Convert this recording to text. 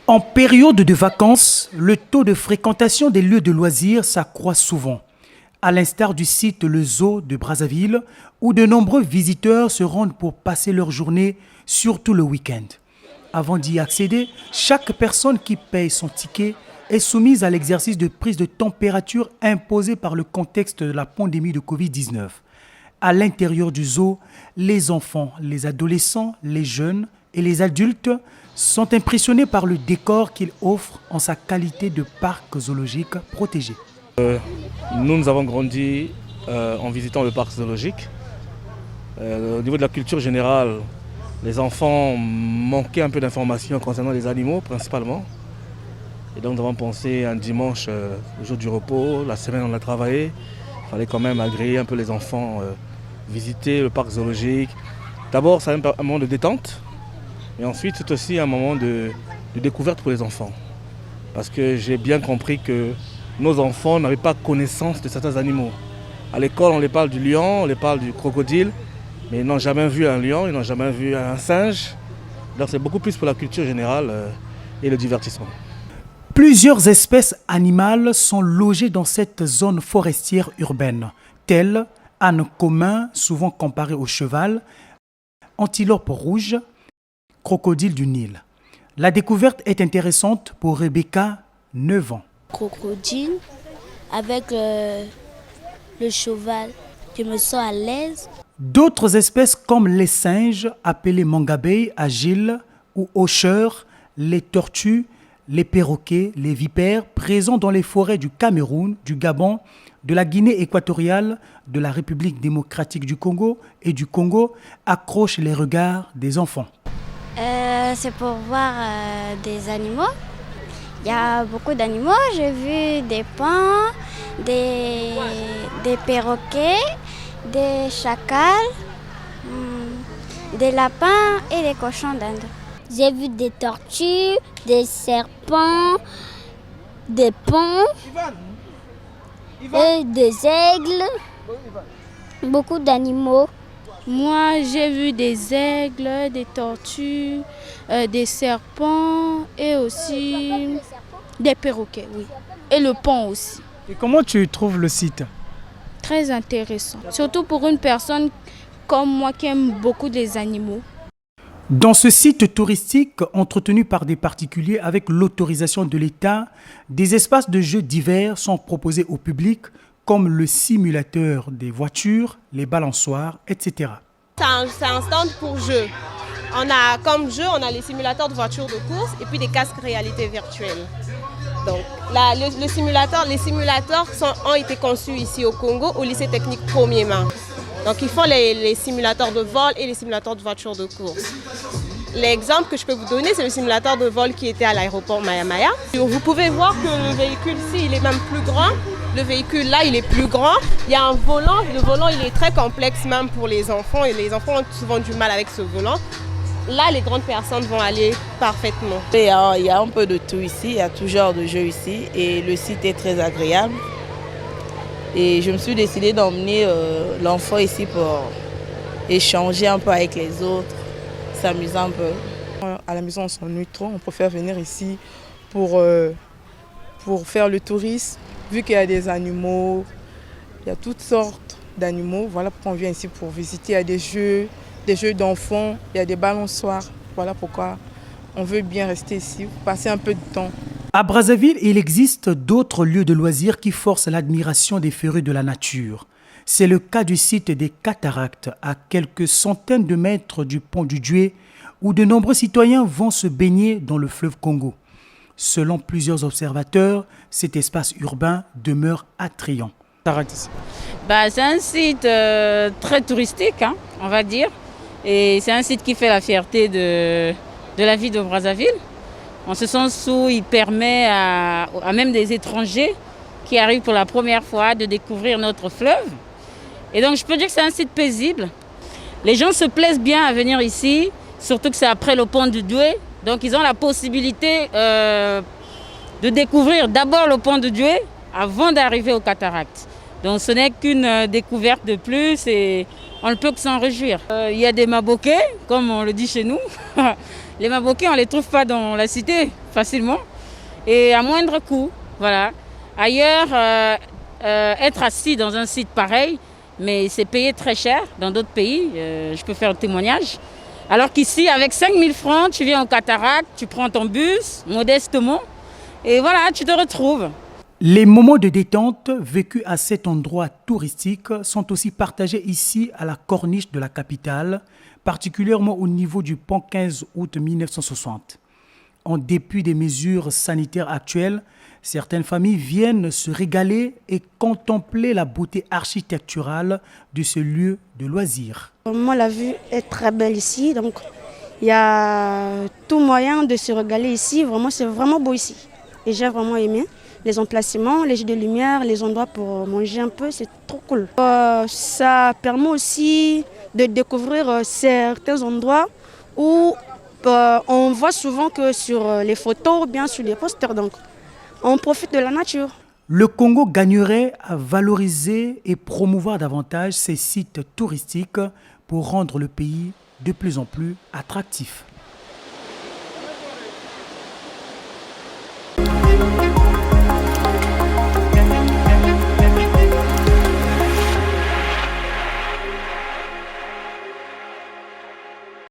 En période de vacances, le taux de fréquentation des lieux de loisirs s'accroît souvent, à l'instar du site Le Zoo de Brazzaville, où de nombreux visiteurs se rendent pour passer leur journée, surtout le week-end. Avant d'y accéder, chaque personne qui paye son ticket est soumise à l'exercice de prise de température imposé par le contexte de la pandémie de Covid-19. À l'intérieur du zoo, les enfants, les adolescents, les jeunes et les adultes sont impressionnés par le décor qu'il offre en sa qualité de parc zoologique protégé. Nous avons grandi en visitant le parc zoologique. Au niveau de la culture générale, les enfants manquaient un peu d'informations concernant les animaux principalement. Et donc nous avons pensé un dimanche, le jour du repos, la semaine on a travaillé. Il fallait quand même agréer un peu les enfants, visiter le parc zoologique. D'abord c'est un moment de détente. Et ensuite, c'est aussi un moment de découverte pour les enfants. Parce que j'ai bien compris que nos enfants n'avaient pas connaissance de certains animaux. À l'école, on les parle du lion, on les parle du crocodile, mais ils n'ont jamais vu un lion, ils n'ont jamais vu un singe. Donc c'est beaucoup plus pour la culture générale et le divertissement. Plusieurs espèces animales sont logées dans cette zone forestière urbaine, telles âne commun, souvent comparé au cheval, antilope rouge, crocodile du Nil. La découverte est intéressante pour Rebecca, 9 ans. Crocodile avec le cheval, je me sens à l'aise. D'autres espèces comme les singes, appelés mangabey, agiles ou hocheurs, les tortues, les perroquets, les vipères, présents dans les forêts du Cameroun, du Gabon, de la Guinée équatoriale, de la République démocratique du Congo et du Congo, accrochent les regards des enfants. C'est pour voir des animaux. Il y a beaucoup d'animaux. J'ai vu des paons, des perroquets, des chacals, des lapins et des cochons d'Inde. J'ai vu des tortues, des serpents, des paons et des aigles, beaucoup d'animaux. Moi, j'ai vu des aigles, des tortues, des serpents et aussi des perroquets, oui. Et le paon aussi. Et comment tu trouves le site? Très intéressant, surtout pour une personne comme moi qui aime beaucoup les animaux. Dans ce site touristique entretenu par des particuliers avec l'autorisation de l'État, des espaces de jeux divers sont proposés au public comme le simulateur des voitures, les balançoires, etc. C'est un stand pour jeux. On a comme jeu, on a les simulateurs de voitures de course et puis des casques réalité virtuelle. Donc là, les simulateurs ont été conçus ici au Congo, au lycée technique Premier Main. Donc ils font les simulateurs de vol et les simulateurs de voitures de course. L'exemple que je peux vous donner, c'est le simulateur de vol qui était à l'aéroport Maya Maya. Vous pouvez voir que le véhicule-ci, il est même plus grand. Le véhicule là, il est plus grand. Il y a un volant. Le volant, il est très complexe même pour les enfants. Et les enfants ont souvent du mal avec ce volant. Là, les grandes personnes vont aller parfaitement. Il y a un peu de tout ici. Il y a tout genre de jeux ici. Et le site est très agréable. Et je me suis décidée d'emmener l'enfant ici pour échanger un peu avec les autres, s'amuser un peu. À la maison, on s'ennuie trop. On préfère venir ici pour faire le tourisme. Vu qu'il y a des animaux, il y a toutes sortes d'animaux. Voilà pourquoi on vient ici pour visiter. Il y a des jeux d'enfants, il y a des balançoires. Voilà pourquoi on veut bien rester ici, passer un peu de temps. À Brazzaville, il existe d'autres lieux de loisirs qui forcent l'admiration des férus de la nature. C'est le cas du site des Cataractes, à quelques centaines de mètres du pont du Djoué, où de nombreux citoyens vont se baigner dans le fleuve Congo. Selon plusieurs observateurs, cet espace urbain demeure attrayant. C'est un site très touristique, on va dire. Et c'est un site qui fait la fierté de la ville de Brazzaville. En ce sens où il permet à même des étrangers qui arrivent pour la première fois de découvrir notre fleuve. Et donc je peux dire que c'est un site paisible. Les gens se plaisent bien à venir ici, surtout que c'est après le pont du Djoué. Donc ils ont la possibilité de découvrir d'abord le pont du Djoué avant d'arriver aux cataractes. Donc ce n'est qu'une découverte de plus et on ne peut que s'en réjouir. Il y a des maboquets, comme on le dit chez nous. Les maboquets, on ne les trouve pas dans la cité facilement et à moindre coût. Voilà. Ailleurs, être assis dans un site pareil, mais c'est payé très cher dans d'autres pays, je peux faire un témoignage. Alors qu'ici, avec 5 000 francs, tu viens au Cataracte, tu prends ton bus, modestement, et voilà, tu te retrouves. Les moments de détente vécus à cet endroit touristique sont aussi partagés ici à la corniche de la capitale, particulièrement au niveau du pont 15 août 1960. En dépit des mesures sanitaires actuelles, certaines familles viennent se régaler et contempler la beauté architecturale de ce lieu de loisirs. Moi, la vue est très belle ici, donc il y a tout moyen de se régaler ici. Vraiment, c'est vraiment beau ici. Et j'ai vraiment aimé les emplacements, les jeux de lumière, les endroits pour manger un peu, c'est trop cool. Ça permet aussi de découvrir certains endroits où on voit souvent que sur les photos ou bien sur les posters. Donc, on profite de la nature. Le Congo gagnerait à valoriser et promouvoir davantage ces sites touristiques pour rendre le pays de plus en plus attractif.